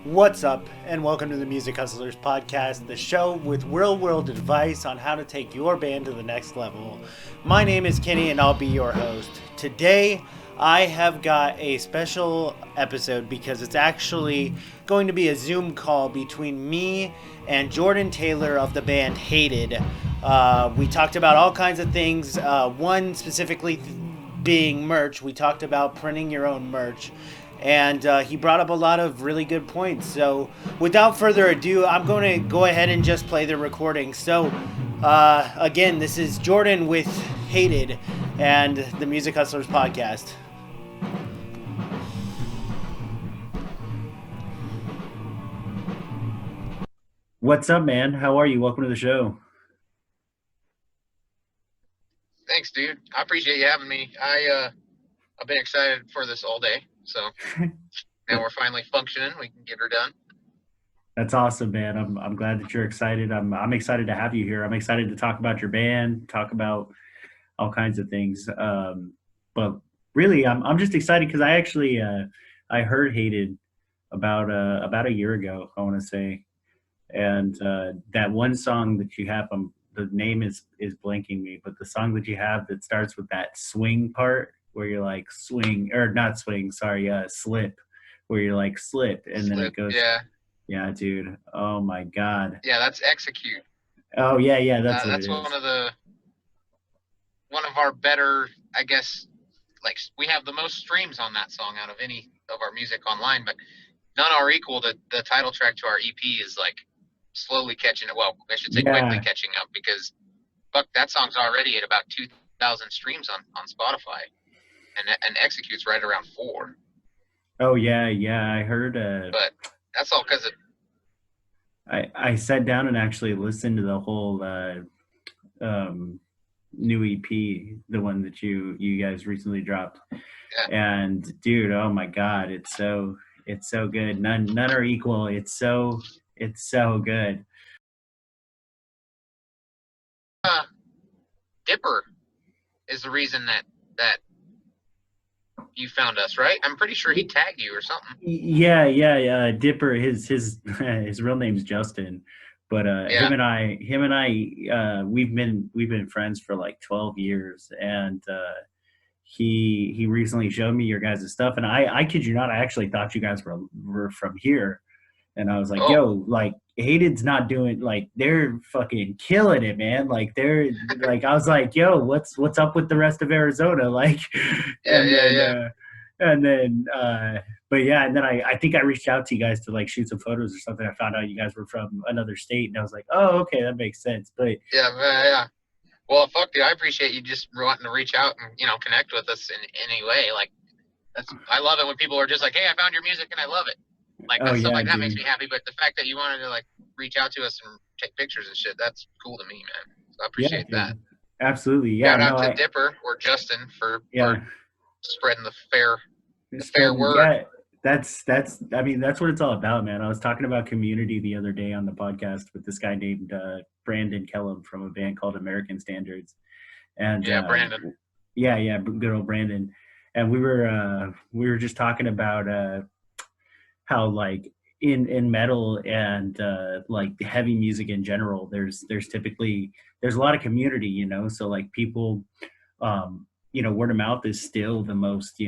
What's up, and welcome to the Music Hustlers Podcast, the show with real world advice on how to take your band to the next level. My name is Kenny, and I'll be your host. Today, I have got a special episode because it's actually going to be a Zoom call between me and Jordan Taylor of the band Hated. We talked about all kinds of things, one specifically being merch. We talked about printing your own merch. And he brought up a lot of really good points. So, without further ado, I'm going to go ahead and just play the recording. So, again, this is Jordan with Hated and the Music Hustlers Podcast. What's up, man? How are you? Welcome to the show. Thanks, dude. I appreciate you having me. I've been excited for this all day. So now we're finally functioning. We can get her done. That's awesome, man. I'm glad that you're excited. I'm excited to have you here. I'm excited to talk about your band, talk about all kinds of things. But really, I'm just excited because I actually I heard Hated about a year ago, I want to say, and that one song that you have, the name is blanking me, but the song that you have that starts with that swing part where you're like swing or not swing, sorry, slip, where you're like slip, and then it Slip. goes, Yeah. yeah, dude. Oh my god. Yeah, that's Execute. Oh yeah, yeah, that's what it That's is. one of our better, I guess, like we have the most streams on that song out of any of our music online, but none are equal to the title track to our EP is like slowly catching it. Well, I should say quickly Yeah. catching up because fuck, that song's already at about 2,000 streams on Spotify and Execute's right around 4. Oh yeah, yeah. I heard. But that's all because of I sat down and actually listened to the whole um, new EP, the one that you guys recently dropped. yeah. And dude, oh my god, it's so good. None are equal. It's so good. Uh, Dipper is the reason that you found us, right? I'm pretty sure he tagged you or something. Yeah, yeah, yeah. Dipper, his his real name's Justin, but Yeah. him and I, we've been friends for like 12 years, and he recently showed me your guys' stuff, and I kid you not, I actually thought you guys were from here, and I was like, Oh, yo, like Hayden's not doing like they're fucking killing it, man. Like they're like I was like, yo, what's up with the rest of Arizona? Like, yeah, and yeah, then yeah. and then but yeah, and then I think I reached out to you guys to like shoot some photos or something. I found out you guys were from another state, and I was like, oh, okay, that makes sense. But Yeah, yeah, yeah. Well, fuck, dude, I appreciate you just wanting to reach out and connect with us in any way. Like I love it when people are just like, hey, I found your music and I love it. Like oh that stuff yeah, like that makes dude, me happy. But the fact that you wanted to like reach out to us and take pictures and shit, that's cool to me, man. So I yeah, appreciate that. dude, absolutely, yeah, Shout no, out to I Dipper or Justin for yeah. spreading the fair Spreading, word. yeah, that's I mean that's what it's all about, man. I was talking about community the other day on the podcast with this guy named Brandon Kellum from a band called American Standards, and Yeah, Brandon. yeah, yeah, good old Brandon, and we were just talking about how like in metal and like heavy music in general, there's typically there's a lot of community, you know, so like people, word of mouth is still the most,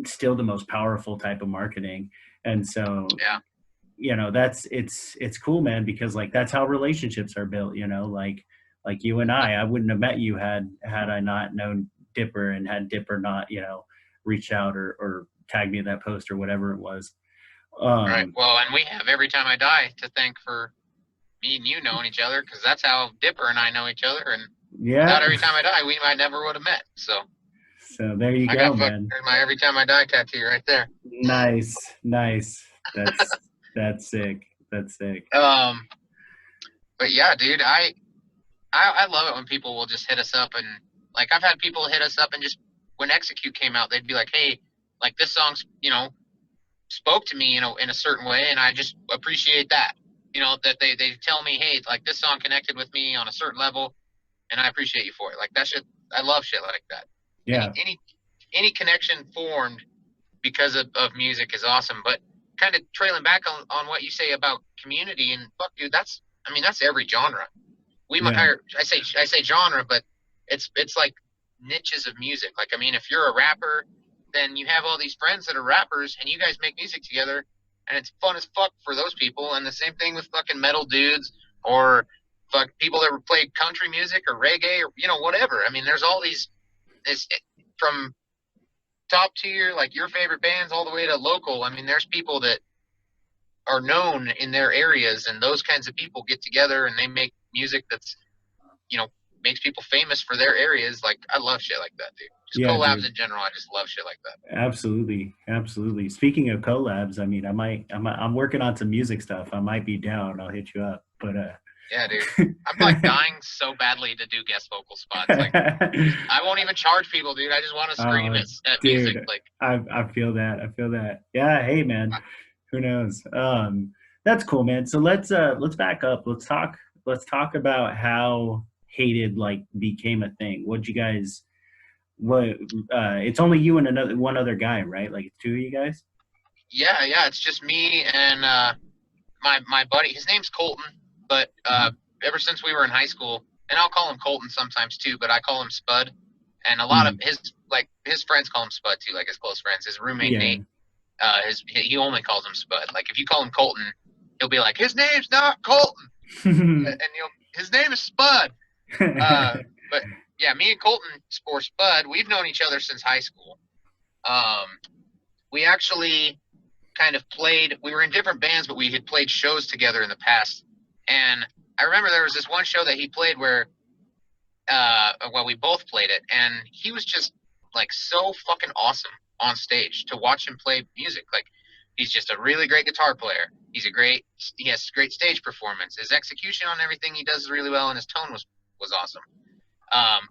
still the most powerful type of marketing. And so, Yeah. that's it's cool, man, because like that's how relationships are built, like you and I wouldn't have met you had I not known Dipper, and had Dipper not, reached out or tagged me in that post or whatever it was. All right. um Well, and we have Every Time I Die to thank for me and you knowing each other because that's how Dipper and I know each other. And yeah. without Every Time I Die, we might never would have met. So So there you I go, got fucking man. my Every Time I Die tattoo right there. Nice, nice. That's sick. That's sick. Um, but yeah, dude, I love it when people will just hit us up and like I've had people hit us up and just when Execute came out, they'd be like, hey, like this song's spoke to me in a certain way, and I just appreciate that. That they tell me, hey, like this song connected with me on a certain level, and I appreciate you for it. Like that shit, I love shit like that. Any Yeah. any any connection formed because of music is awesome. But kind of trailing back on what you say about community, and fuck, dude, that's every genre. I say genre, but it's like niches of music. Like, I mean, if you're a rapper, then you have all these friends that are rappers, and you guys make music together, and it's fun as fuck for those people. And the same thing with fucking metal dudes, or fuck people that play country music or reggae, or whatever. I mean, there's all these from top tier, like your favorite bands, all the way to local. I mean, there's people that are known in their areas, and those kinds of people get together and they make music that's, makes people famous for their areas. Like, I love shit like that, dude. Just collabs in general. I just love shit like that. Absolutely. Speaking of collabs, I mean, I'm working on some music stuff. I might be down. I'll hit you up. But yeah, dude. I'm like dying so badly to do guest vocal spots. Like, I won't even charge people, dude. I just want to scream at dude, music. Like, I feel that. Yeah. Hey, man. Who knows? That's cool, man. So let's back up. Let's talk about how Hated like became a thing. It's only you and one other guy, right? Like, two of you guys? Yeah. It's just me and my buddy. His name's Colton, but ever since we were in high school, and I'll call him Colton sometimes too, but I call him Spud. And a lot of his friends call him Spud too, like his close friends. His roommate Nate, he only calls him Spud. Like, if you call him Colton, he'll be like, his name's not Colton, and his name is Spud. But yeah, me and Colton, or Spud, we've known each other since high school. We actually kind of played. We were in different bands, but we had played shows together in the past. And I remember there was this one show that he played where, we both played it, and he was just like so fucking awesome on stage to watch him play music. Like, he's just a really great guitar player. He has great stage performance. His execution on everything he does is really well, and his tone was awesome.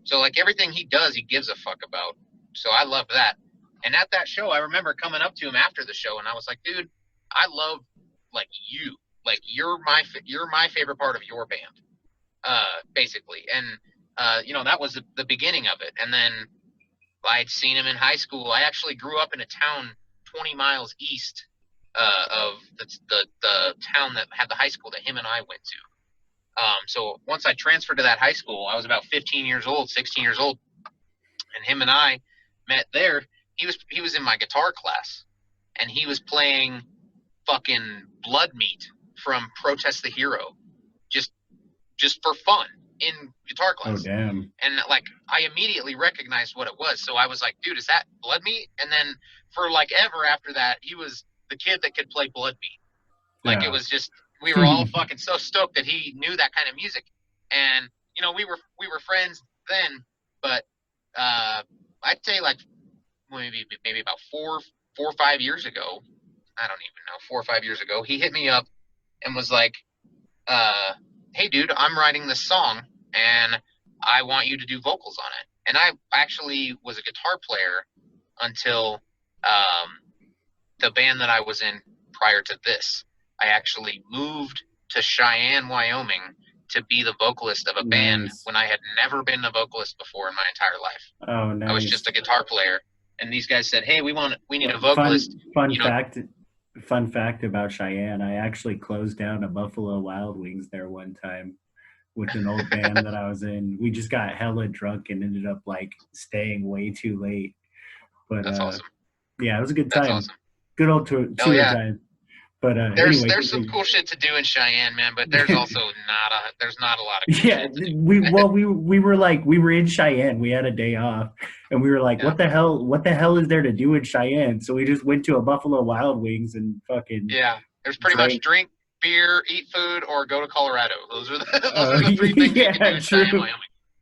So like everything he does, he gives a fuck about. So I love that. And at that show, I remember coming up to him after the show, and I was like, dude, I love like you. Like, you're my favorite part of your band, basically. And that was the beginning of it. And then I'd seen him in high school. I actually grew up in a town 20 miles east of the town that had the high school that him and I went to. So once I transferred to that high school, I was about 16 years old, and him and I met there. He was in my guitar class, and he was playing fucking Blood Meat from Protest the Hero, just for fun in guitar class. Oh, damn. And like, I immediately recognized what it was. So I was like, dude, is that Blood Meat? And then for like ever after that, he was the kid that could play Blood Meat. Like, it was just, we were all fucking so stoked that he knew that kind of music. And, we were friends then, but I'd say like maybe about 4 or 5 years ago, I don't even know, 4 or 5 years ago, he hit me up and was like, hey, dude, I'm writing this song, and I want you to do vocals on it. And I actually was a guitar player until the band that I was in prior to this. I actually moved to Cheyenne, Wyoming, to be the vocalist of a band when I had never been a vocalist before in my entire life. Oh, nice. I was just a guitar player, and these guys said, hey, we need a vocalist. Fun fact about Cheyenne, I actually closed down a Buffalo Wild Wings there one time with an old band that I was in. We just got hella drunk and ended up like staying way too late. But that's awesome. Yeah, it was a good time. That's awesome. Good old tour time. But there's some cool shit to do in Cheyenne, man. But there's also not a lot of cool shit to do. we were in Cheyenne. We had a day off, and we were like, what the hell is there to do in Cheyenne? So we just went to a Buffalo Wild Wings and fucking There's pretty much drink beer, eat food, or go to Colorado. Those are the three things you can do in Cheyenne, Wyoming.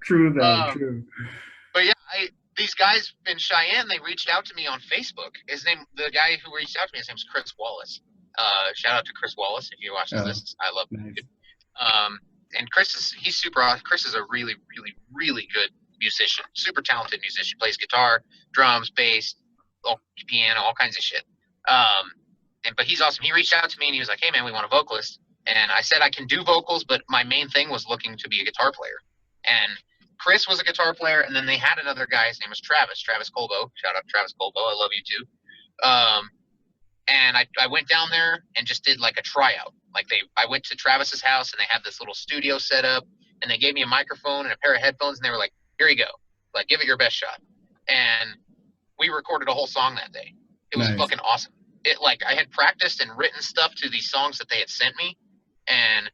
True. But yeah, these guys in Cheyenne, they reached out to me on Facebook. The guy who reached out to me, his name's Chris Wallace. Shout out to Chris Wallace if you watch this. I love him. Nice. And Chris is a really, really, really good musician, super talented musician. Plays guitar, drums, bass, piano, all kinds of shit. But he's awesome. He reached out to me and he was like, "Hey man, we want a vocalist." And I said I can do vocals, but my main thing was looking to be a guitar player. And Chris was a guitar player, and then they had another guy. His name was Travis Colbo. Shout out to Travis Colbo. I love you too. And I went down there and just did like a tryout. Like I went to Travis's house and they had this little studio set up and they gave me a microphone and a pair of headphones and they were like, here you go. Like, give it your best shot. And we recorded a whole song that day. It was fucking awesome. I had practiced and written stuff to these songs that they had sent me, and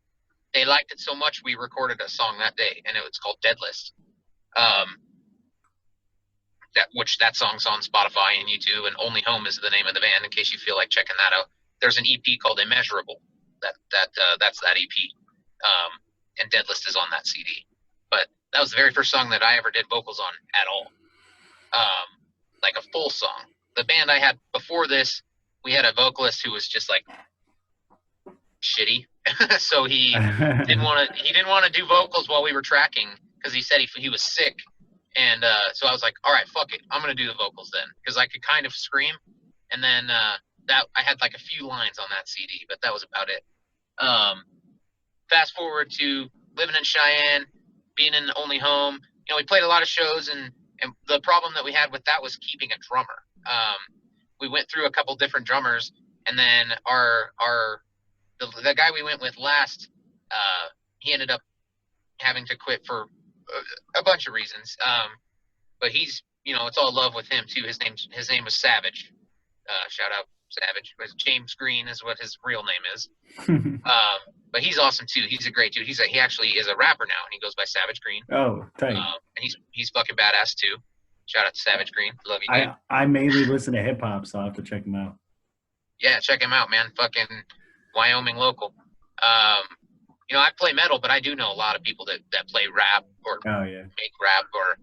they liked it so much we recorded a song that day, and it was called Dead List. That song's on Spotify and YouTube, and Only Home is the name of the band. In case you feel like checking that out, there's an EP called Immeasurable. That's that EP, and Dead List is on that CD. But that was the very first song that I ever did vocals on at all, like a full song. The band I had before this, we had a vocalist who was just like shitty, so he didn't want to do vocals while we were tracking because he said he was sick. And so I was like, all right, fuck it. I'm going to do the vocals then because I could kind of scream. And then that I had like a few lines on that CD, but that was about it. Fast forward to living in Cheyenne, being in Only Home. You know, we played a lot of shows, and the problem that we had with that was keeping a drummer. We went through a couple different drummers, and then the guy we went with last, he ended up having to quit for a bunch of reasons. But he's, you know, it's all love with him too. His name was Savage. Shout out Savage. James Green is what his real name is. But he's awesome too. He's a great dude. He actually is a rapper now, and he goes by Savage Green. Oh, tight. And he's fucking badass too. Shout out to Savage Green. Love you, dude. I mainly listen to hip hop, so I'll have to check him out. Yeah, check him out, man. Fucking Wyoming local. You know, I play metal, but I do know a lot of people that play rap or make rap or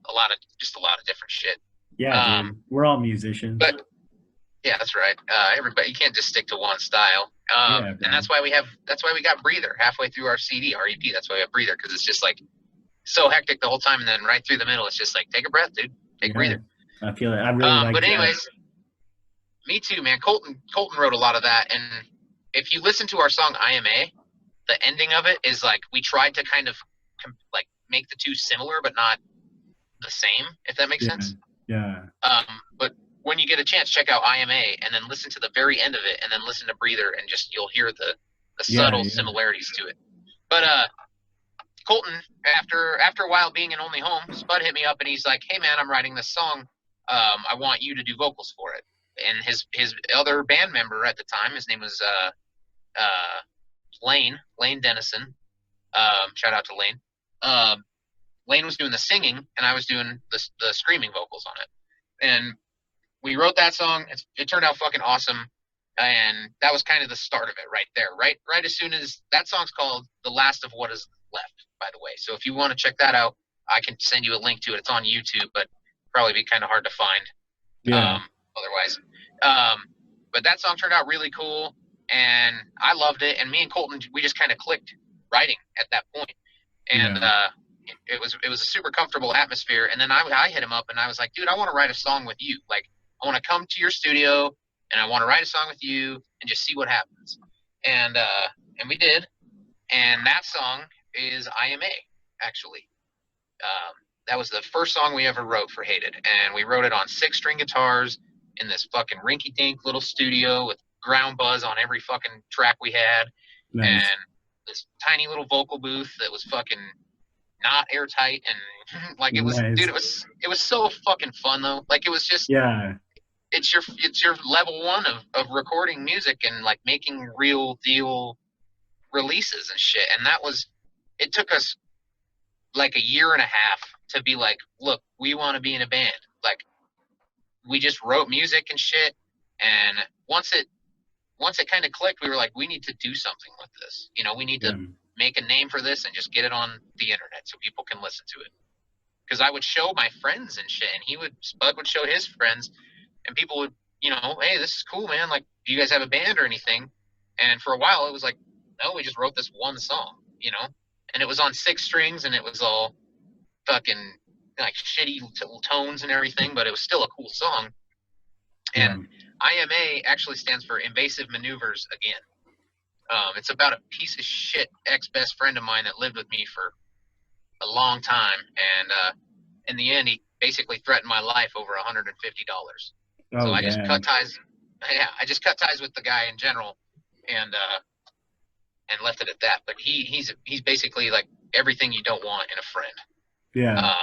a lot of different shit. Yeah, dude. We're all musicians. But yeah, that's right. Everybody, you can't just stick to one style. And that's why we got Breather halfway through our CD, our EP. That's why we have Breather, because it's just like so hectic the whole time, and then right through the middle, it's just like take a breath, dude. Take a breather. I feel it. I really like. But anyways, me too, man. Colton wrote a lot of that, and if you listen to our song IMA, the ending of it is like we tried to kind of like make the two similar, but not the same. If that makes sense. Yeah. But when you get a chance, check out IMA and then listen to the very end of it and then listen to Breather and just you'll hear the subtle similarities to it. But Colton, after a while being in Only Home, Spud hit me up and he's like, hey man, I'm writing this song. I want you to do vocals for it. And his other band member at the time, his name was Lane Dennison. Shout out to Lane. Lane was doing the singing and I was doing the screaming vocals on it. And we wrote that song. It turned out fucking awesome. And that was kind of the start of it right there. Right as soon as that song's called The Last of What Is Left, by the way. So if you want to check that out, I can send you a link to it. It's on YouTube, but probably be kind of hard to find otherwise. But that song turned out really cool and I loved it. And me and Colton, we just kind of clicked writing at that point. And it was a super comfortable atmosphere. And then I hit him up and I was like, dude, I want to write a song with you. Like, I want to come to your studio and I want to write a song with you and just see what happens. And we did. And that song is IMA, actually. That was the first song we ever wrote for Hated. And we wrote it on 6-string guitars in this fucking rinky-dink little studio with ground buzz on every fucking track we had. Nice. And this tiny little vocal booth that was fucking not airtight. And like it was, nice. Dude, it was so fucking fun though. Like it was just, it's your level one of recording music and like making real deal releases and shit. And it took us like a year and a half to be like, look, we want to be in a band. Like we just wrote music and shit. And once it kind of clicked, we were like, we need to do something with this. You know, we need to make a name for this and just get it on the internet so people can listen to it. Because I would show my friends and shit, and Spud would show his friends, and people would, you know, hey, this is cool, man. Like, do you guys have a band or anything? And for a while, it was like, no, we just wrote this one song, you know? And it was on 6 strings, and it was all fucking, like, shitty tones and everything, but it was still a cool song. And IMA actually stands for Invasive Maneuvers Again. It's about a piece of shit ex-best friend of mine that lived with me for a long time. And in the end, he basically threatened my life over $150. So I just cut ties. yeah, I just cut ties with the guy in general, and left it at that. But he's basically like everything you don't want in a friend. Yeah.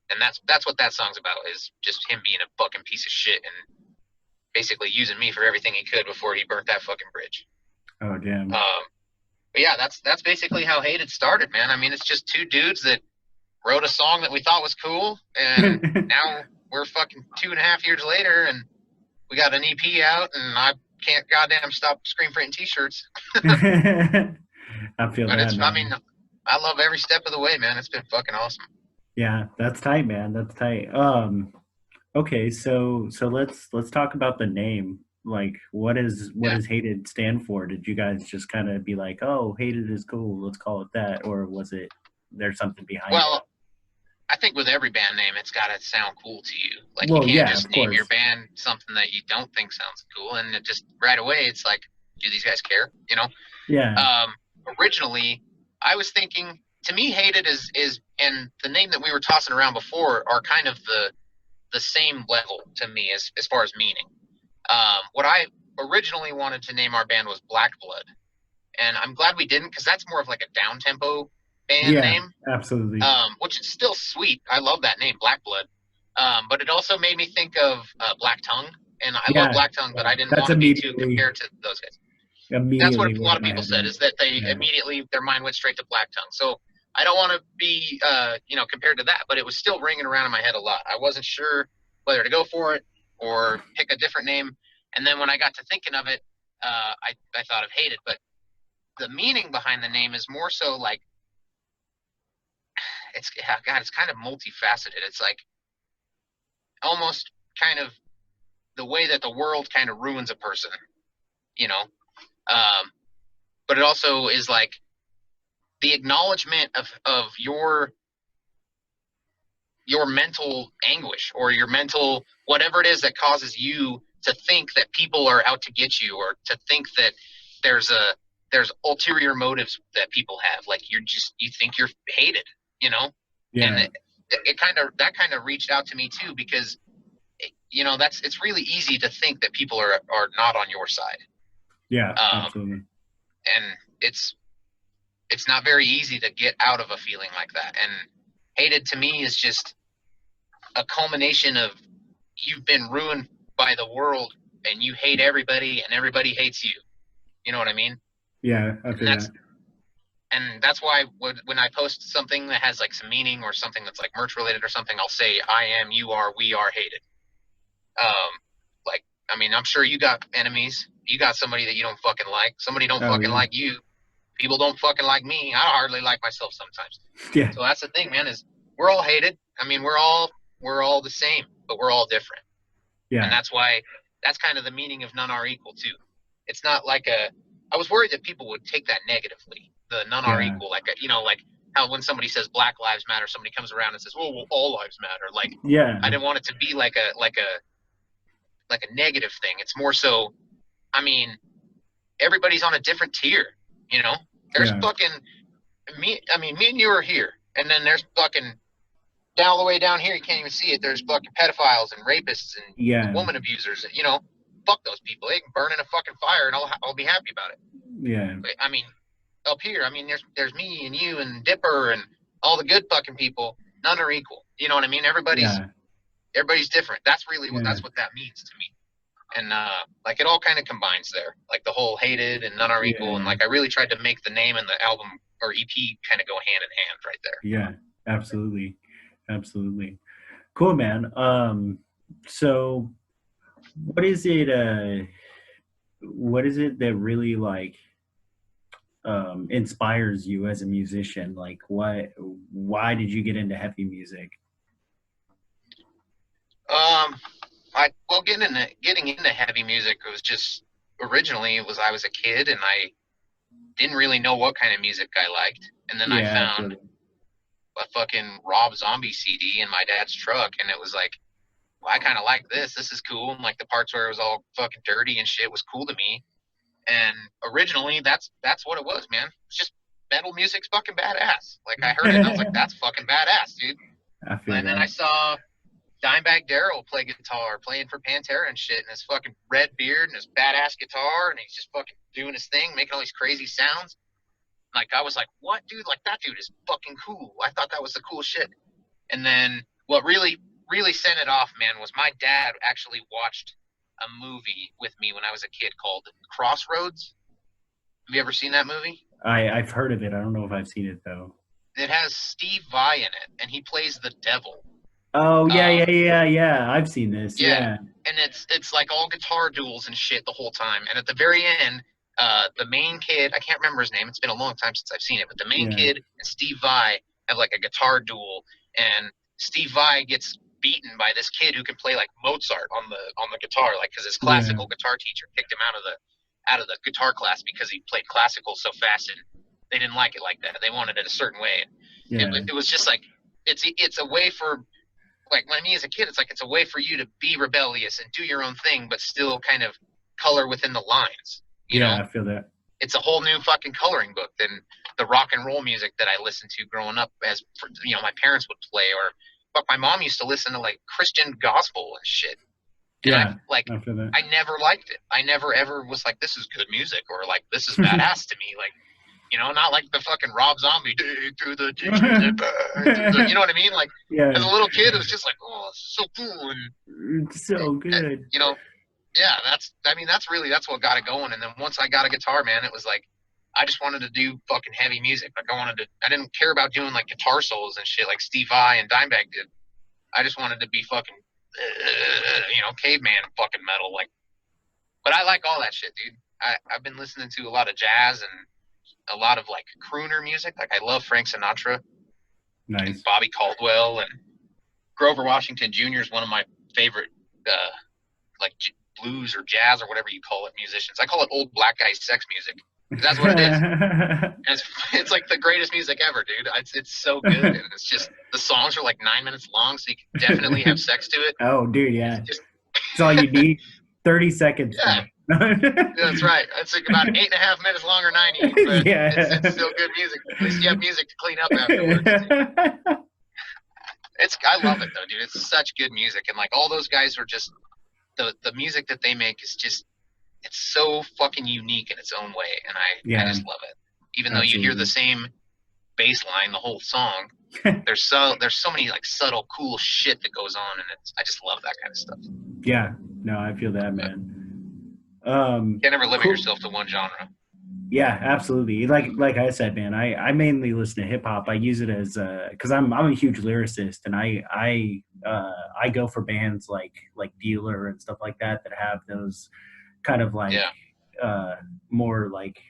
And that's what that song's about, is just him being a fucking piece of shit and basically using me for everything he could before he burnt that fucking bridge. Oh damn. But yeah, that's basically how Hated started, man. I mean, it's just two dudes that wrote a song that we thought was cool, and now we're fucking 2.5 years later, and we got an EP out, and I can't goddamn stop screen printing t-shirts. I feel But that, man. I mean, I love every step of the way, man. It's been fucking awesome. Yeah, that's tight, man. That's tight. Okay, so let's talk about the name. Like, what does Hated stand for? Did you guys just kind of be like, oh, Hated is cool, let's call it that, or was it there's something behind it? Well, I think with every band name, it's got to sound cool to you. Like, you can't just name your band something that you don't think sounds cool, and it just right away, it's like, do these guys care? You know? Yeah. Originally, I was thinking, to me, Hated is and the name that we were tossing around before are kind of the same level to me as far as meaning. What I originally wanted to name our band was Black Blood, and I'm glad we didn't, because that's more of like a down tempo band name. Absolutely. Which is still sweet. I love that name, Black Blood. But it also made me think of Black Tongue, and I love Black Tongue, but I didn't want to be too compared to those guys. That's what a lot of people said, is that they immediately, their mind went straight to Black Tongue. So I don't want to be, compared to that, but it was still ringing around in my head a lot. I wasn't sure whether to go for it or pick a different name. And then when I got to thinking of it, I thought of Hated. But the meaning behind the name is more so like, it's kind of multifaceted. It's like almost kind of the way that the world kind of ruins a person, you know? But it also is like the acknowledgement of your mental anguish, or your mental, whatever it is that causes you to think that people are out to get you, or to think that there's ulterior motives that people have. Like, you think you're hated, you know? Yeah. And that kind of reached out to me too, because it's really easy to think that people are not on your side. Yeah, absolutely. And it's not very easy to get out of a feeling like that. And Hated to me is just a culmination of, you've been ruined by the world, and you hate everybody, and everybody hates you. You know what I mean? Yeah, I feel that. And that's why when I post something that has like some meaning, or something that's like merch related or something, I'll say, I am, you are, we are Hated. I'm sure you got enemies. You got somebody that you don't fucking like. Somebody don't like you. People don't fucking like me. I hardly like myself sometimes. Yeah. So that's the thing, man, is we're all hated. I mean, we're all the same, but we're all different. Yeah. And that's why, that's kind of the meaning of none are equal too. It's not like I was worried that people would take that negatively. The none are equal, like how when somebody says Black Lives Matter, somebody comes around and says, well, all lives matter. Like, I didn't want it to be like a negative thing. It's more so, I mean, everybody's on a different tier, you know? There's fucking me and you are here, and then there's fucking all the way down here, you can't even see it, there's fucking pedophiles and rapists and woman abusers, and, fuck those people. They can burn in a fucking fire, and I'll be happy about it. Yeah. But, I mean, up here, I mean, there's me and you and Dipper and all the good fucking people. None are equal. You know what I mean? Everybody's different. That's really that's what that means to me. And it all kind of combines there, like the whole Hated and none are equal. And I really tried to make the name and the album or EP kind of go hand in hand right there. Yeah, absolutely. Cool, man. So what is it that really inspires you as a musician? Like, why did you get into heavy music? Getting into heavy music was just, originally I was a kid, and I didn't really know what kind of music I liked. And then I found a fucking Rob Zombie CD in my dad's truck, and it was like, well, I kind of like this. This is cool. And like the parts where it was all fucking dirty and shit was cool to me. And originally that's what it was, man. It's just metal music's fucking badass. Like, I heard it and I was like, that's fucking badass, dude. I feel and then I saw Dimebag Darrell play guitar, playing for Pantera and shit, and his fucking red beard and his badass guitar, and he's just fucking doing his thing, making all these crazy sounds. Like, I was like, what, dude? Like, that dude is fucking cool. I thought that was the cool shit. And then what really, really sent it off, man, was my dad actually watched a movie with me when I was a kid called Crossroads. Have you ever seen that movie? I've heard of it. I don't know if I've seen it though. It has Steve Vai in it, and he plays the devil. Oh yeah. I've seen this. Yeah. And it's like all guitar duels and shit the whole time. And at the very end, the main kid, I can't remember his name. It's been a long time since I've seen it, but the main kid and Steve Vai have like a guitar duel, and Steve Vai gets beaten by this kid who can play like Mozart on the guitar, like because his classical guitar teacher kicked him out of the guitar class because he played classical so fast, and they didn't like it like that. They wanted it a certain way. It was just like it's a way for, like, when me as a kid, it's like it's a way for you to be rebellious and do your own thing, but still kind of color within the lines. You know? I feel that. It's a whole new fucking coloring book than the rock and roll music that I listened to growing up, as you know, my parents would play, or fuck, my mom used to listen to like Christian gospel and shit. And I feel that. I never liked it. I never ever was like, this is good music, or like, this is badass to me. Like, you know, not like the fucking Rob Zombie, through the ditches, you know what I mean? Like, as a little kid, it was just like, oh, it's so cool. And it's so good. And, you know, that's what got it going. And then once I got a guitar, man, it was like, I just wanted to do fucking heavy music. Like, I didn't care about doing like guitar solos and shit like Steve Vai and Dimebag did. I just wanted to be fucking, you know, caveman fucking metal. Like, but I like all that shit, dude. I've been listening to a lot of jazz and a lot of like crooner music. Like, I love Frank Sinatra, nice, Bobby Caldwell, and Grover Washington Jr. is one of my favorite, like blues or jazz or whatever you call it, musicians. I call it old black guy sex music. That's what it is. And it's like the greatest music ever, dude. It's so good, and it's just, the songs are like 9 minutes long, so you can definitely have sex to it. Oh, dude, yeah. It's all you need. 30 seconds. Yeah. That's right. It's like about 8.5 minutes long or 90. But it's still good music. At least you have music to clean up afterwards. I love it though, dude. It's such good music, and like all those guys are just, the music that they make is just, it's so fucking unique in its own way, and I just love it. Even though you hear the same bass line the whole song, there's so many like subtle cool shit that goes on, and I just love that kind of stuff. Yeah, no, I feel that, man. You can never limit yourself to one genre. Yeah, absolutely. Like I said, man, I mainly listen to hip hop. I use it as because I'm a huge lyricist, and I go for bands like Dealer and stuff like that have those kind of like more like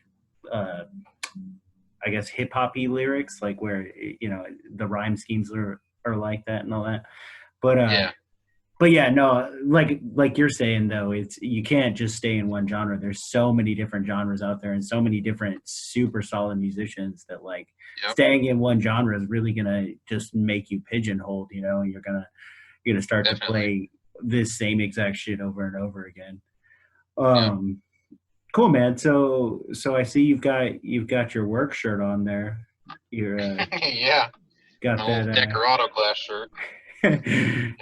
I guess hip hoppy lyrics, like where, you know, the rhyme schemes are like that and all that. But yeah, no, like you're saying though, it's, you can't just stay in one genre. There's so many different genres out there, and so many different super solid musicians that like staying in one genre is really gonna just make you pigeonholed, you know, and you're gonna start to play this same exact shit over and over again. Cool, man. So I see you've got your work shirt on there. You're got that Decorado glass shirt.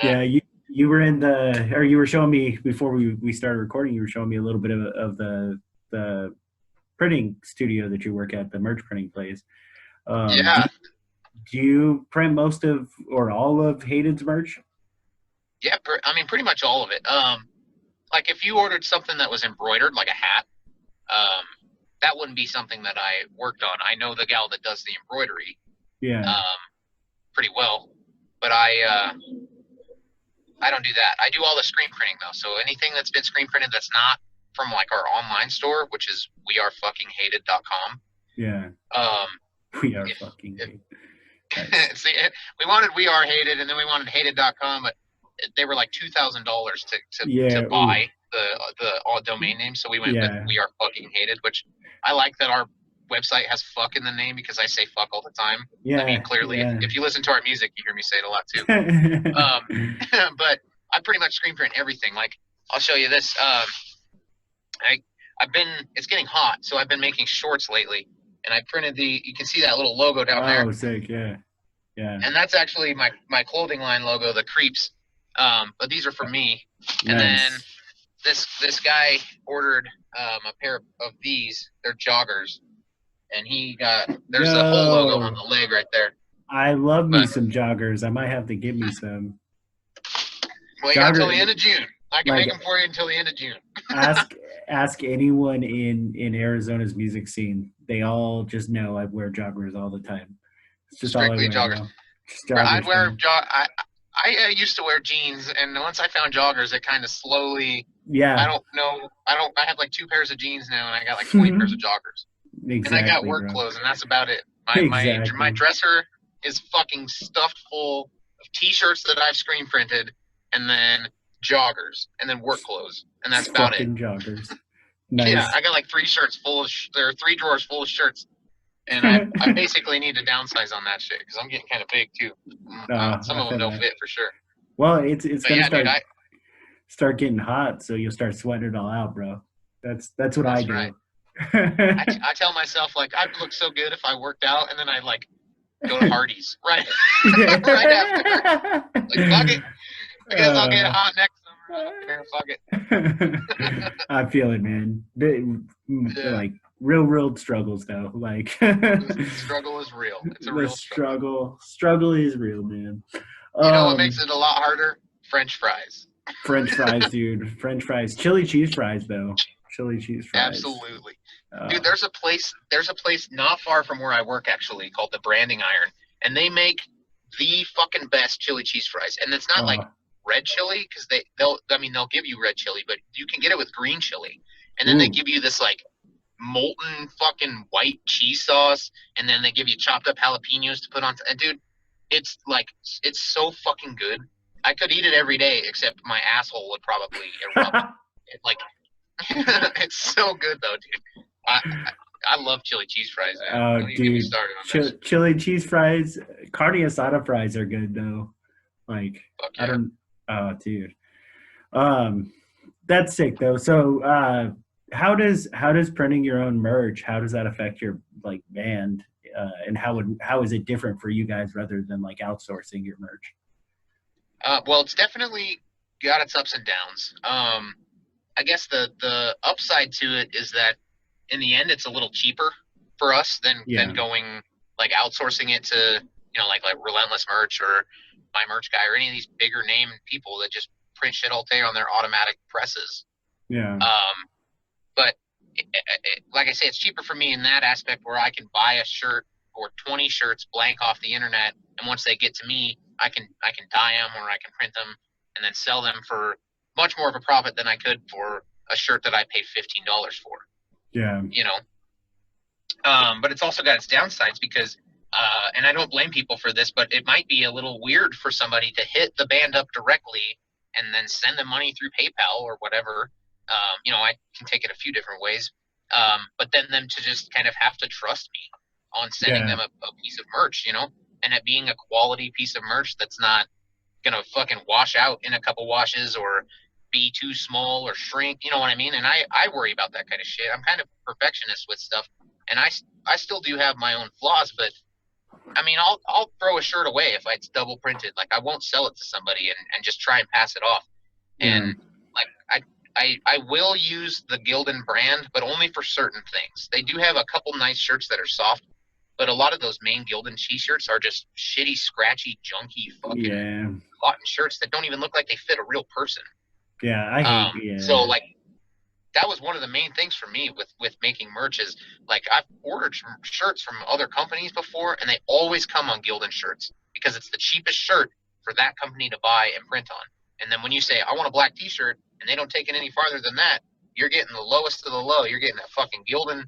Yeah, you were in or you were showing me before we started recording. You were showing me a little bit of the printing studio that you work at, the merch printing place. Do you print most of or all of Hated's merch? Yeah, I mean, pretty much all of it. Like if you ordered something that was embroidered, like a hat, that wouldn't be something that I worked on. I know the gal that does the embroidery, pretty well, but I don't do that. I do all the screen printing though. So anything that's been screen printed that's not from like our online store, which is wearefuckinghated.com. Yeah. We are fucking hated. Nice. See, we wanted We Are Hated, and then we wanted hated.com, but they were like $2,000 to buy the all domain name. So we went with We Are Fucking Hated, which I like that our website has fuck in the name because I say fuck all the time. Yeah. I mean, clearly, if you listen to our music, you hear me say it a lot too. But I pretty much screen print everything. Like, I'll show you this. It's getting hot, so I've been making shorts lately, and I printed you can see that little logo down there. Oh, sick, yeah. And that's actually my clothing line logo, the Creeps. But these are for me. And then this guy ordered a pair of these. They're joggers, and there's a whole logo on the leg right there. I love me some joggers. I might have to give me some. Well, you got until the end of June. I can make them for you until the end of June. ask anyone in Arizona's music scene. They all just know I wear joggers all the time. It's just strictly all I wear. Joggers. I used to wear jeans, and once I found joggers, it kind of slowly. Yeah. I don't know. I have like 2 pairs of jeans now, and I got like 20 pairs of joggers. Exactly, and I got work clothes, and that's about it. My dresser is fucking stuffed full of T-shirts that I've screen printed, and then joggers, and then work clothes, and that's about it. Joggers. Nice. Yeah, I got like 3 shirts full of. There are 3 drawers full of shirts, and I basically need to downsize on that shit because I'm getting kind of big too. Some of them don't fit for sure. Well, it's gonna start getting hot, so you'll start sweating it all out, bro. That's what I do. Right. I tell myself like I'd look so good if I worked out, and then I like go to Hardee's right right after. Like fuck it, I guess I'll get hot next summer. Fuck it. I feel it, man. Like real struggles though. Like struggle is real. It's a real struggle. Struggle is real, man. You know what makes it a lot harder? French fries. French fries, dude. French fries. Chili cheese fries, though. Chili cheese fries. Absolutely. Dude, there's a place not far from where I work actually called the Branding Iron, and they make the fucking best chili cheese fries. And it's not like red chili because they'll give you red chili, but you can get it with green chili. And then they give you this like molten fucking white cheese sauce, and then they give you chopped up jalapenos to put on. And dude, it's so fucking good. I could eat it every day, except my asshole would probably erupt. It's so good though, dude. I love chili cheese fries. Man. Oh, dude, chili cheese fries, carne asada fries are good though. Like I don't. Oh, dude. That's sick though. So, how does printing your own merch? How does that affect your like band? And how is it different for you guys rather than like outsourcing your merch? Well, it's definitely got its ups and downs. I guess the upside to it is that in the end, it's a little cheaper for us than going like outsourcing it to like Relentless Merch or My Merch Guy or any of these bigger name people that just print shit all day on their automatic presses. Yeah. But like I say, it's cheaper for me in that aspect where I can buy a shirt or 20 shirts blank off the internet, and once they get to me, I can dye them or I can print them and then sell them for much more of a profit than I could for a shirt that I paid $15 for. Yeah. But it's also got its downsides because, and I don't blame people for this, but it might be a little weird for somebody to hit the band up directly and then send them money through PayPal or whatever. I can take it a few different ways. But then them to just kind of have to trust me on sending them a piece of merch, and it being a quality piece of merch that's not going to fucking wash out in a couple washes or be too small or shrink, you know what I mean? And I worry about that kind of shit. I'm kind of perfectionist with stuff, and I still do have my own flaws, but I mean, I'll throw a shirt away if it's double printed. Like I won't sell it to somebody and just try and pass it off. And like I will use the Gildan brand, but only for certain things. They do have a couple nice shirts that are soft, but a lot of those main Gildan t-shirts are just shitty, scratchy, junky fucking cotton shirts that don't even look like they fit a real person. Yeah, I hate. So like, that was one of the main things for me with making merch is like I've ordered shirts from other companies before, and they always come on Gildan shirts because it's the cheapest shirt for that company to buy and print on. And then when you say I want a black T-shirt, and they don't take it any farther than that, you're getting the lowest of the low. You're getting that fucking Gildan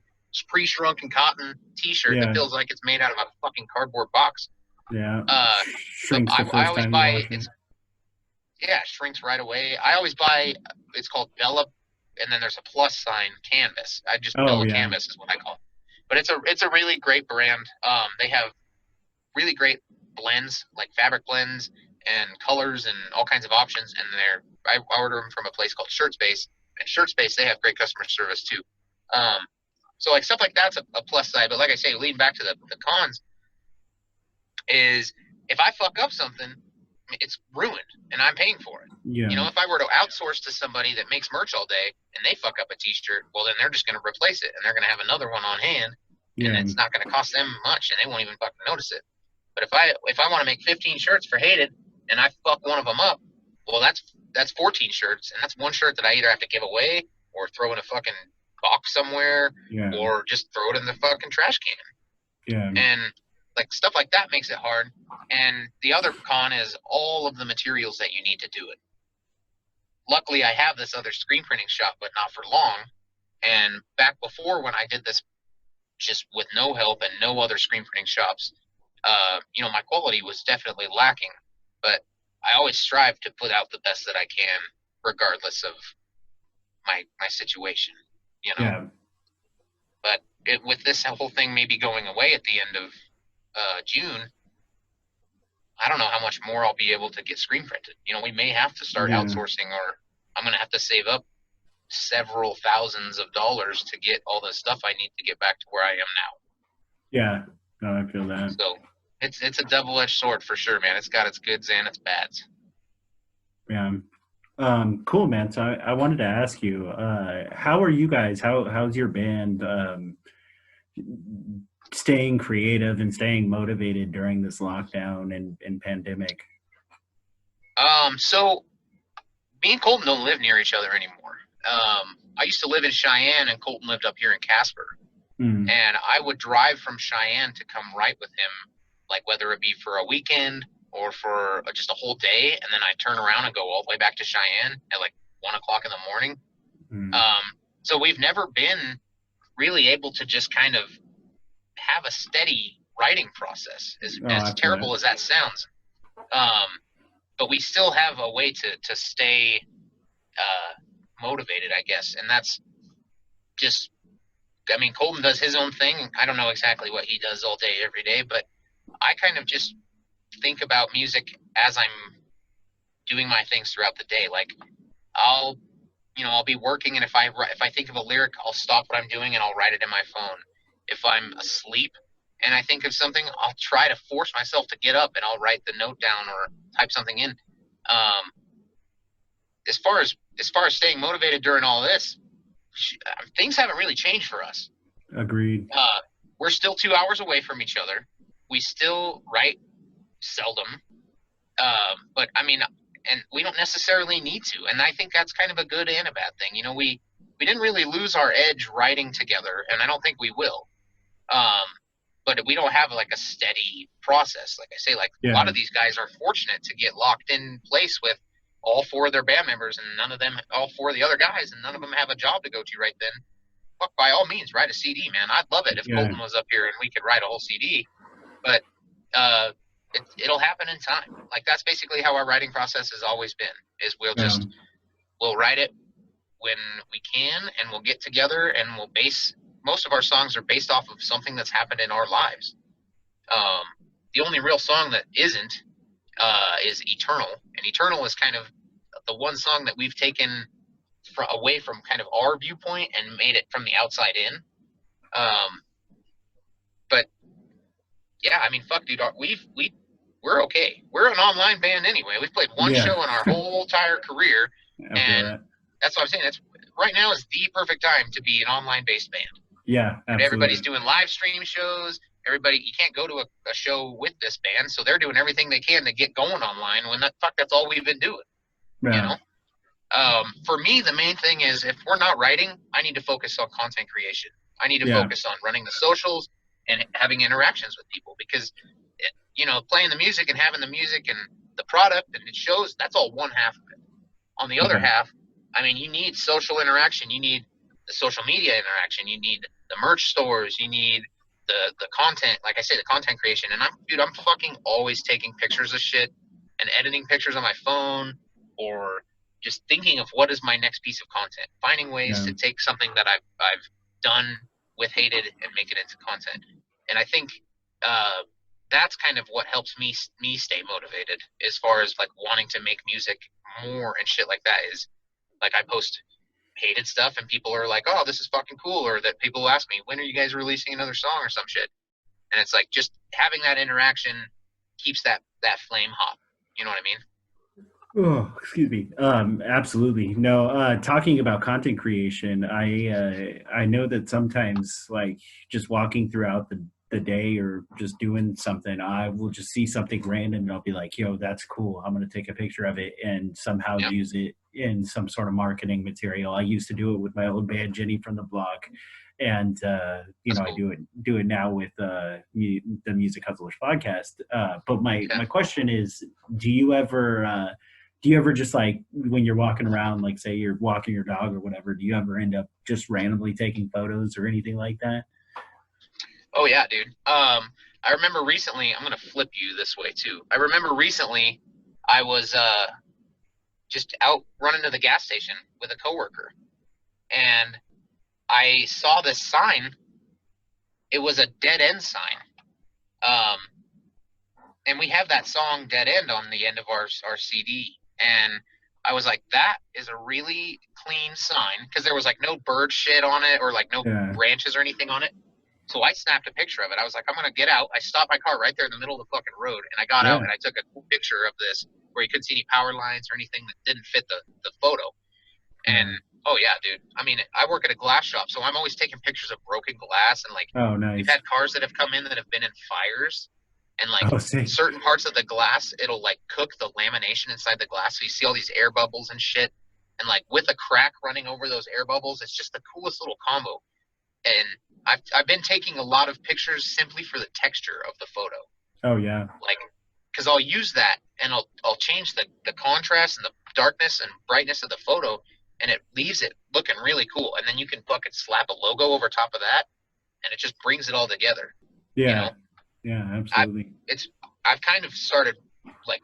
pre-shrunken cotton T-shirt that feels like it's made out of a fucking cardboard box. Yeah. Shrinks I always buy it. Yeah, it shrinks right away. I always buy. It's called Bella, and then there's a plus sign canvas. Bella Canvas is what I call it. But it's a really great brand. They have really great blends, like fabric blends and colors and all kinds of options. And I order them from a place called Shirt Space. And Shirt Space, they have great customer service too. So like stuff like that's a plus side. But like I say, leading back to the cons is if I fuck up something, it's ruined, and I'm paying for it. Yeah. You know, if I were to outsource to somebody that makes merch all day and they fuck up a t-shirt, well, then they're just going to replace it, and they're going to have another one on hand, and Yeah. it's not going to cost them much, and they won't even fucking notice it. But if I want to make 15 shirts for Hated, and I fuck one of them up, well, that's 14 shirts, and that's one shirt that I either have to give away or throw in a fucking box somewhere, Yeah. or just throw it in the fucking trash can. Yeah. And like stuff like that makes it hard. And the other con is all of the materials that you need to do it. Luckily, I have this other screen printing shop, but not for long. And back before, when I did this just with no help and no other screen printing shops, you know, my quality was definitely lacking. But I always strive to put out the best that I can, regardless of my situation, you know. Yeah. But with this whole thing maybe going away at the end of June, I don't know how much more I'll be able to get screen printed. You know, we may have to start outsourcing, or I'm going to have to save up several thousands of dollars to get all the stuff I need to get back to where I am now. Yeah. No, I feel that. So it's a double-edged sword for sure, man. It's got its goods and its bads. Yeah. Cool, man. So I wanted to ask you, how are you guys? How's your band staying creative and staying motivated during this lockdown and pandemic? So me and Colton don't live near each other anymore. I used to live in Cheyenne, and Colton lived up here in Casper. Mm. And I would drive from Cheyenne to come right with him, like whether it be for a weekend or for just a whole day, and then I turn around and go all the way back to Cheyenne at like 1 o'clock in the morning. Mm. So we've never been really able to just kind of have a steady writing process, as terrible as that sounds. But we still have a way to stay motivated, I guess, and that's just, I mean, Colton does his own thing. I don't know exactly what he does all day, every day, but I kind of just think about music as I'm doing my things throughout the day. Like I'll be working, and if I think of a lyric, I'll stop what I'm doing and I'll write it in my phone. If I'm asleep and I think of something, I'll try to force myself to get up and I'll write the note down or type something in. As far as staying motivated during all this, things haven't really changed for us. Agreed. We're still 2 hours away from each other. We still write seldom. But I mean, and we don't necessarily need to. And I think that's kind of a good and a bad thing. You know, we didn't really lose our edge writing together, and I don't think we will. But we don't have like a steady process. Like I say, like a lot of these guys are fortunate to get locked in place with all 4 of their band members, and all 4 of the other guys, and none of them have a job to go to right then. Fuck, by all means, write a CD, man. I'd love it if Colton was up here and we could write a whole CD. But it'll happen in time. Like that's basically how our writing process has always been. Is we'll write it when we can, and we'll get together and we'll base. Most of our songs are based off of something that's happened in our lives. The only real song that isn't is Eternal, and Eternal is kind of the one song that we've taken away from kind of our viewpoint and made it from the outside in. But yeah, I mean, fuck, dude, we're okay. We're an online band anyway. We've played one show in our whole entire career, and that's what I'm saying. Right now is the perfect time to be an online based band. Yeah, absolutely. Everybody's doing live stream shows. You can't go to a show with this band, so they're doing everything they can to get going online. That's all we've been doing. Yeah. You know, for me, the main thing is if we're not writing, I need to focus on content creation. I need to focus on running the socials and having interactions with people, because playing the music and having the music and the product and it shows, that's all one half of it. On the other half, I mean, you need social interaction. You need the social media interaction. You need the merch stores. You need the content, like I say, the content creation. And I'm fucking always taking pictures of shit and editing pictures on my phone, or just thinking of what is my next piece of content, finding ways to take something that I've done with Hated and make it into content. And I think that's kind of what helps me stay motivated, as far as like wanting to make music more and shit like that. Is like I post Hated stuff and people are like, oh, this is fucking cool, or that people ask me, when are you guys releasing another song or some shit. And it's like just having that interaction keeps that flame hot, You know what I mean? Oh, excuse me. Absolutely. No, talking about content creation, I know that sometimes like just walking throughout the day or just doing something, I will just see something random and I'll be like, yo, that's cool. I'm gonna take a picture of it and somehow Yep. use it in some sort of marketing material. I used to do it with my old band Jenny from the Block. And That's I cool. do it now with the Music Hustlers podcast. But Yeah. my question is, do you ever do you ever just like when you're walking around, like say you're walking your dog or whatever, do you ever end up just randomly taking photos or anything like that? Oh yeah, dude. I remember recently. I'm gonna flip you this way too. I remember recently, I was just out running to the gas station with a coworker, and I saw this sign. It was a dead end sign. Um, and we have that song "Dead End" on the end of our CD, and I was like, that is a really clean sign because there was like no bird shit on it or like no Yeah, branches or anything on it. So I snapped a picture of it. I was like, I'm gonna get out. I stopped my car right there in the middle of the fucking road, and I got out yeah, and I took a cool picture of this where you couldn't see any power lines or anything that didn't fit the photo. And yeah. oh yeah, dude. I mean, I work at a glass shop, so I'm always taking pictures of broken glass, and like Oh, we've nice. had cars that have come in that have been in fires, and like Oh, see. certain parts of the glass, it'll like cook the lamination inside the glass, so you see all these air bubbles and shit. And like with a crack running over those air bubbles, it's just the coolest little combo. And I've been taking a lot of pictures simply for the texture of the photo, Oh, yeah, like because I'll use that and I'll change the contrast and the darkness and brightness of the photo, and it leaves it looking really cool. And then you can fucking slap a logo over top of that, and it just brings it all together. You know, yeah, yeah. I Absolutely. it's I've kind of started like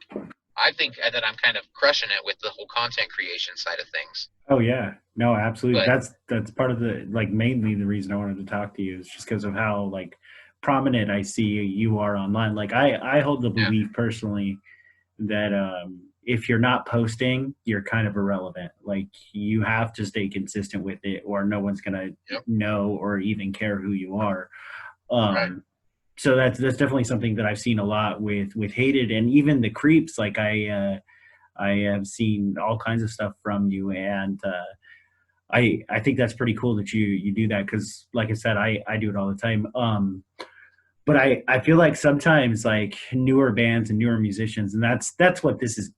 I think that I'm kind of crushing it with the whole content creation side of things. Oh, yeah. No, absolutely. But That's part of the like mainly the reason I wanted to talk to you is just because of how like prominent I see you are online. Like I hold the yeah, belief personally that if you're not posting, you're kind of irrelevant. Like you have to stay consistent with it, or no one's gonna yep, know or even care who you are. right, So that's definitely something that I've seen a lot with Hated and even the Creeps. Like I have seen all kinds of stuff from you, and I think that's pretty cool that you do that because, like I said, I do it all the time. But I feel like sometimes like newer bands and newer musicians, and that's what this is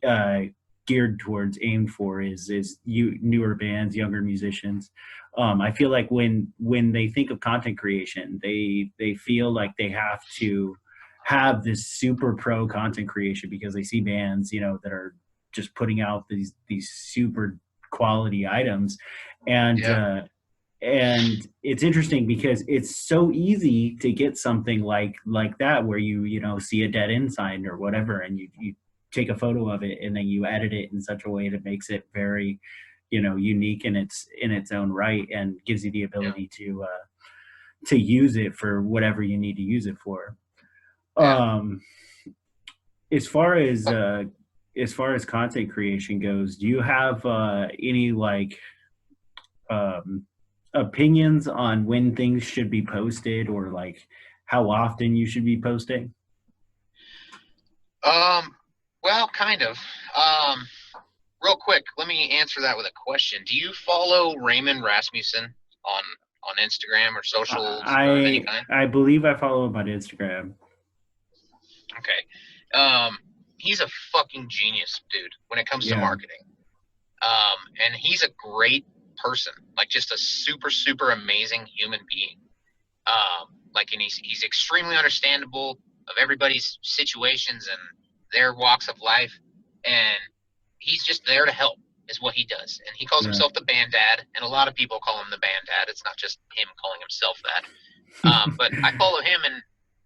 uh, geared towards, aimed for is you newer bands, younger musicians. I feel like when they think of content creation, they feel like they have to have this super pro content creation because they see bands, that are just putting out these super quality items, and yeah, uh, and it's interesting because it's so easy to get something like that where you see a dead end sign or whatever, and you take a photo of it and then you edit it in such a way that makes it very unique in its own right and gives you the yeah, ability to use it for whatever you need to use it for. yeah. um as far as content creation goes, do you have any like um opinions on when things should be posted or like how often you should be posting? Um, well, kind of. Um, Real quick, let me answer that with a question. Do you follow Raymond Rasmussen on Instagram or socials of any kind? I believe I follow him on Instagram. Okay. He's a fucking genius, dude, when it comes to Yeah, marketing. And he's a great person, like just a super, super amazing human being. And he's extremely understandable of everybody's situations and their walks of life, and he's just there to help is what he does. And he calls yeah. himself the band dad, and a lot of people call him the band dad. It's not just him calling himself that. But I follow him, and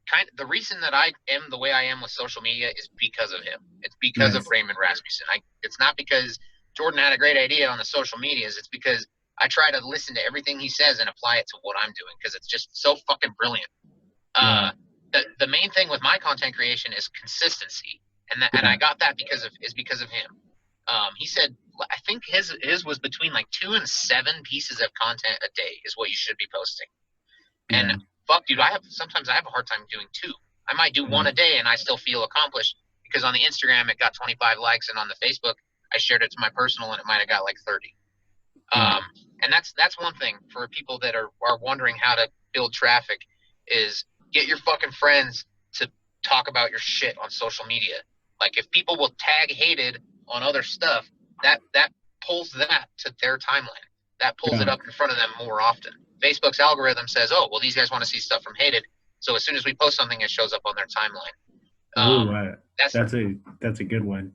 kind of the reason that I am the way I am with social media is because of him. It's because of Nice. Raymond Rasmussen. It's not because Jordan had a great idea on the social medias. It's because I try to listen to everything he says and apply it to what I'm doing because it's just so fucking brilliant. Yeah, Uh, the main thing with my content creation is consistency, and I yeah, got that because of him. He said I think his was between like 2 and 7 pieces of content a day is what you should be posting. And yeah, fuck, dude, sometimes I have a hard time doing 2. I might do yeah, 1 a day and I still feel accomplished. because on the Instagram it got 25 likes, and on the Facebook I shared it to my personal and it might have got like 30. And that's one thing for people that are wondering how to build traffic is get your fucking friends to talk about your shit on social media. Like if people will tag hated on other stuff, that pulls that to their timeline. That pulls it up in front of them more often. Facebook's algorithm says, oh, well, these guys want to see stuff from hated. So as soon as we post something, it shows up on their timeline. That's a good one.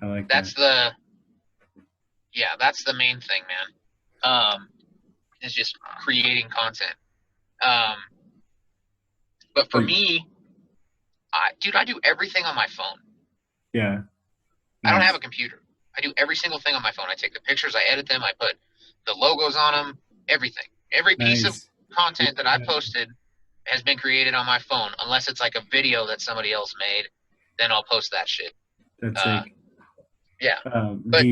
I like that's that. That's the main thing, man. Is just creating content. But for me, I do everything on my phone. Yeah. Nice. I don't have a computer. I do every single thing on my phone. I take the pictures, I edit them, I put the logos on them, everything. Every piece of content that I posted has been created on my phone, unless it's like a video that somebody else made. Then I'll post that shit. That's sick. Yeah. But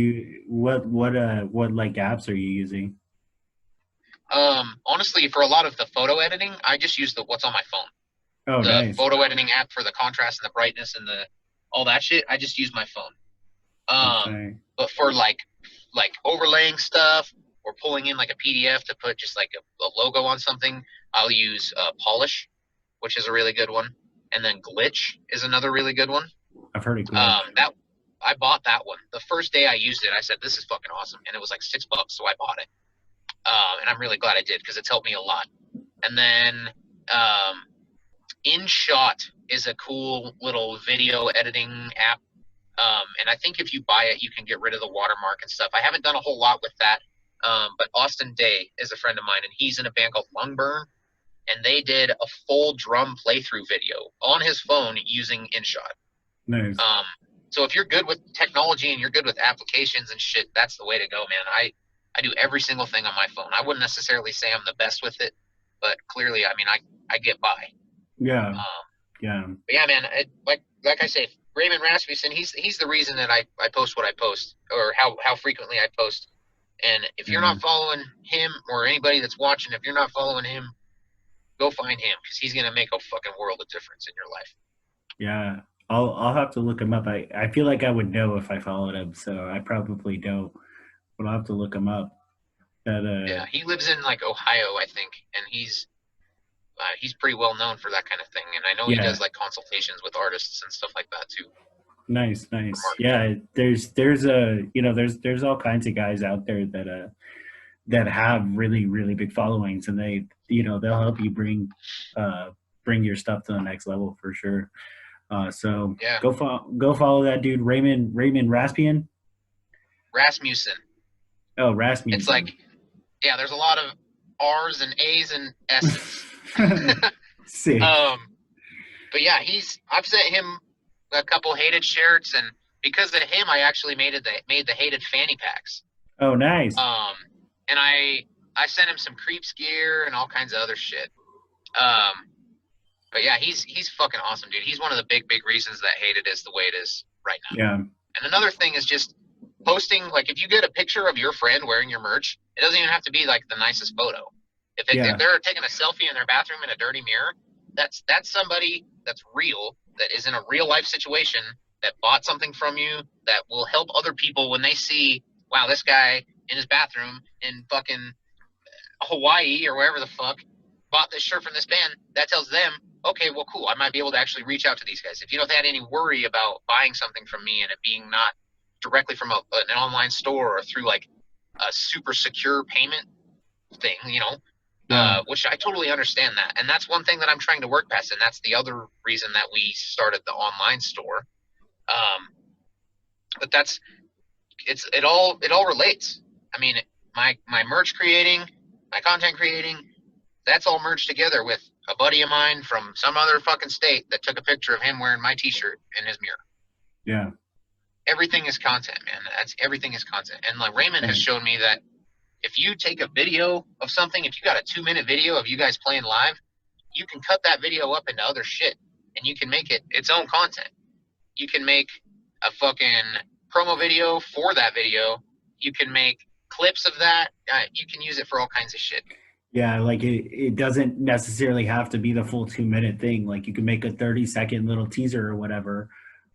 what like apps are you using? Honestly, for a lot of the photo editing, I just use what's on my phone. Oh, the nice. Photo editing app for the contrast and the brightness and all that shit, I just use my phone. But for like overlaying stuff or pulling in like a PDF to put just like a logo on something, I'll use Polish, which is a really good one, and then Glitch is another really good one. I've heard of Glitch. I bought that one. The first day I used it, I said, this is fucking awesome. And it was like $6, so I bought it. And I'm really glad I did because it's helped me a lot. And then InShot is a cool little video editing app. And I think if you buy it, you can get rid of the watermark and stuff. I haven't done a whole lot with that. But Austin Day is a friend of mine, and he's in a band called Lungburn. And they did a full drum playthrough video on his phone using InShot. Nice. So if you're good with technology and you're good with applications and shit, that's the way to go, man. I do every single thing on my phone. I wouldn't necessarily say I'm the best with it, but clearly, I mean, I get by. Yeah. But yeah, man. Like I say, Raymond Rasmussen, he's the reason that I post what I post, or how frequently I post. And if you're not following him, or anybody that's watching, if you're not following him, go find him, because he's gonna make a fucking world of difference in your life. Yeah. I'll have to look him up. I feel like I would know if I followed him, so I probably don't. But I'll have to look him up. Yeah, he lives in like Ohio, I think, and he's pretty well known for that kind of thing. And I know he does like consultations with artists and stuff like that too. Nice. Yeah, there's all kinds of guys out there that have really, really big followings, and they'll help you bring your stuff to the next level for sure. So yeah. Go follow that dude, Raymond Rasmussen. Oh, Rasmussen. It's like, yeah, there's a lot of R's and A's and S's. Sick. But yeah, I've sent him a couple hated shirts, and because of him, I actually made the hated fanny packs. Oh, nice. And I sent him some Creeps gear and all kinds of other shit. But yeah, he's fucking awesome, dude. He's one of the big reasons that Hated is the way it is right now. Yeah. And another thing is just posting, like, if you get a picture of your friend wearing your merch, it doesn't even have to be like the nicest photo. If they're taking a selfie in their bathroom in a dirty mirror, that's somebody that's real, that is in a real life situation, that bought something from you, that will help other people when they see, wow, this guy in his bathroom in fucking Hawaii or wherever the fuck bought this shirt from this band. That tells them, okay, well, cool, I might be able to actually reach out to these guys. If you don't have any worry about buying something from me and it being not directly from an online store or through like a super secure payment thing, which I totally understand that. And that's one thing that I'm trying to work past. And that's the other reason that we started the online store. But it all relates. I mean, my merch creating, my content creating, that's all merged together with a buddy of mine from some other fucking state that took a picture of him wearing my t-shirt in his mirror. Yeah. Everything is content, man. Everything is content. And like Raymond has shown me that if you take a video of something, if you got a 2-minute video of you guys playing live, you can cut that video up into other shit and you can make it its own content. You can make a fucking promo video for that video. You can make clips of that. You can use it for all kinds of shit. Yeah, like it doesn't necessarily have to be the full 2-minute thing. Like you can make a 30-second little teaser or whatever,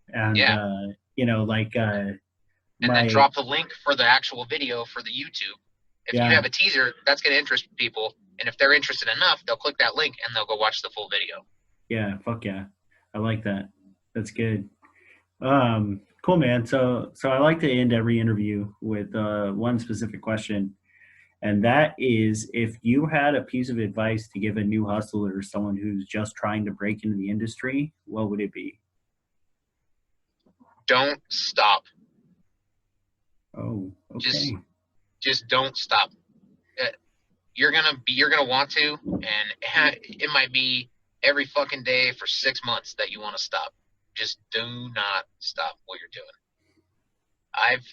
And Yeah. you know, like And then my drop the link for the actual video for the YouTube. If you yeah, have a teaser, that's going to interest people. And if they're interested enough, they'll click that link and they'll go watch the full video. yeah, fuck yeah, I like that. That's good. Cool, man. So I like to end every interview with one specific question, and that is, if you had a piece of advice to give a new hustler or someone who's just trying to break into the industry, what would it be? Don't stop. Oh, Just okay. just don't stop. Uh, you're gonna want to, and it might be every fucking day for 6 months that you want to stop. Just do not stop what you're doing. I've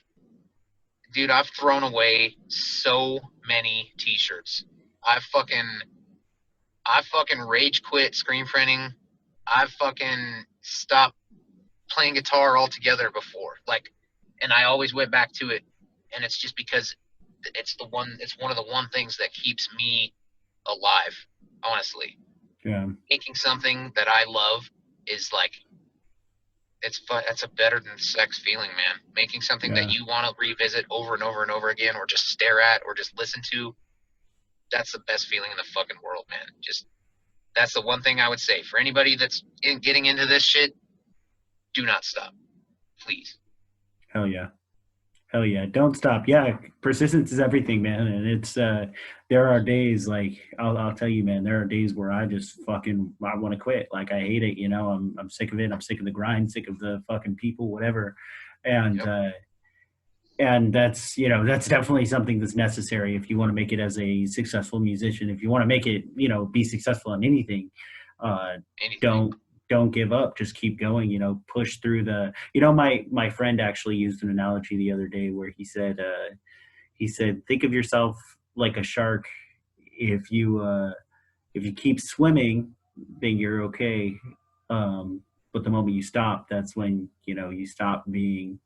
I've thrown away so many t-shirts. I fucking I fucking rage quit screen printing. I fucking stopped playing guitar altogether before. Like, and I always went back to it, and it's just because it's one of the one things that keeps me alive, honestly. Yeah, Making something that I love is like it's fun. That's a better than sex feeling, man. Making something that yeah, you want to revisit over and over and over again, or just stare at, or just listen to. That's the best feeling in the fucking world, man. Just that's the one thing I would say for anybody that's getting into this shit. Do not stop, please. hell yeah. Hell yeah, don't stop. Yeah, persistence is everything, man. And it's there are days like I'll tell you, man, there are days where I just fucking I want to quit. Like I hate it, you know. I'm sick of it. I'm sick of the grind, sick of the fucking people, whatever. And Yep. that's, you know, that's definitely something that's necessary if you want to make it as a successful musician. If you want to make it, you know, be successful in anything, uh Anything. don't give up, just keep going, you know, push through the, you know, my friend actually used an analogy the other day where he said think of yourself like a shark. If you keep swimming, then you're okay. But the moment you stop, that's when, you know, you stop being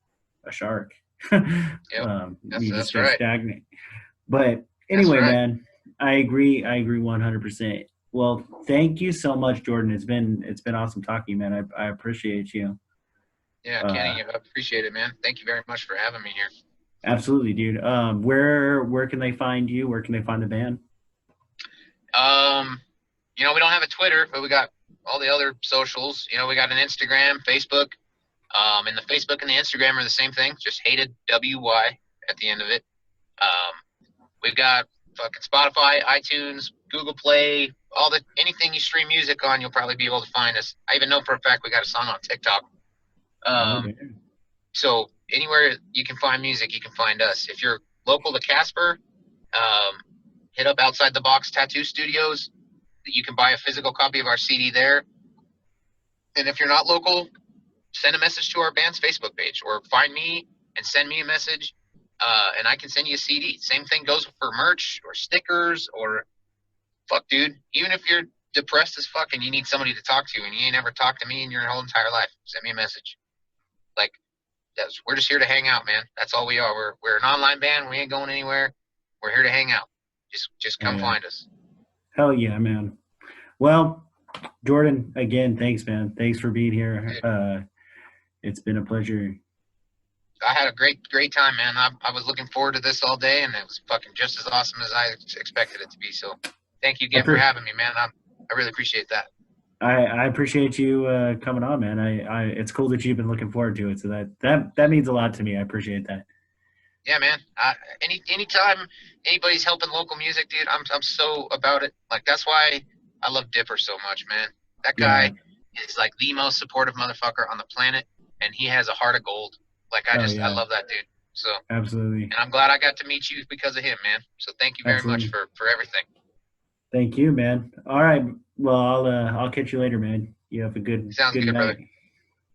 a shark. Yep. You just That's go right. stagnant. But That's anyway, right. man, I agree 100%. Well, thank you so much, Jordan. It's been awesome talking, man. I appreciate you. Yeah, Uh, Kenny, I appreciate it, man. Thank you very much for having me here. Absolutely, dude. Where can they find you? Where can they find the band? Um, we don't have a Twitter, but we got all the other socials. We got an Instagram, Facebook. And the Facebook and the Instagram are the same thing, just hated WY at the end of it. We've got fucking Spotify, iTunes, Google Play, anything you stream music on, you'll probably be able to find us. I even know for a fact we got a song on TikTok. Oh, Um, damn. so anywhere you can find music, you can find us. If you're local to Casper, hit up Outside the Box Tattoo Studios. You can buy a physical copy of our CD there. And if you're not local, send a message to our band's Facebook page or find me and send me a message, and I can send you a CD. Same thing goes for merch or stickers or fuck, dude. Even if you're depressed as fuck and you need somebody to talk to and you ain't ever talked to me in your whole entire life, send me a message. Like, we're just here to hang out, man. That's all we are. We're an online band. We ain't going anywhere. We're here to hang out. Just Oh come yeah. find us. Hell yeah, man. Well, Jordan, again, thanks, man. Thanks for being here. Dude, It's been a pleasure. I had a great time, man. I was looking forward to this all day, and it was fucking just as awesome as I expected it to be. So, thank you I again for pre- having me, man. I really appreciate that. I appreciate you coming on, man. It's cool that you've been looking forward to it. So that means a lot to me. I appreciate that. Yeah, man. Anytime anybody's helping local music, dude, I'm so about it. Like that's why I love Dipper so much, man. That Yeah. guy is like the most supportive motherfucker on the planet, and he has a heart of gold. Like Oh I yeah. love that dude. So, Absolutely. and I'm glad I got to meet you because of him, man. So thank you very much Absolutely. for everything. Thank you, man. All right. Well, I'll catch you later, man. You have a Sounds good good, brother. night.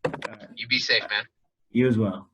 All right. You be safe, man. You as well.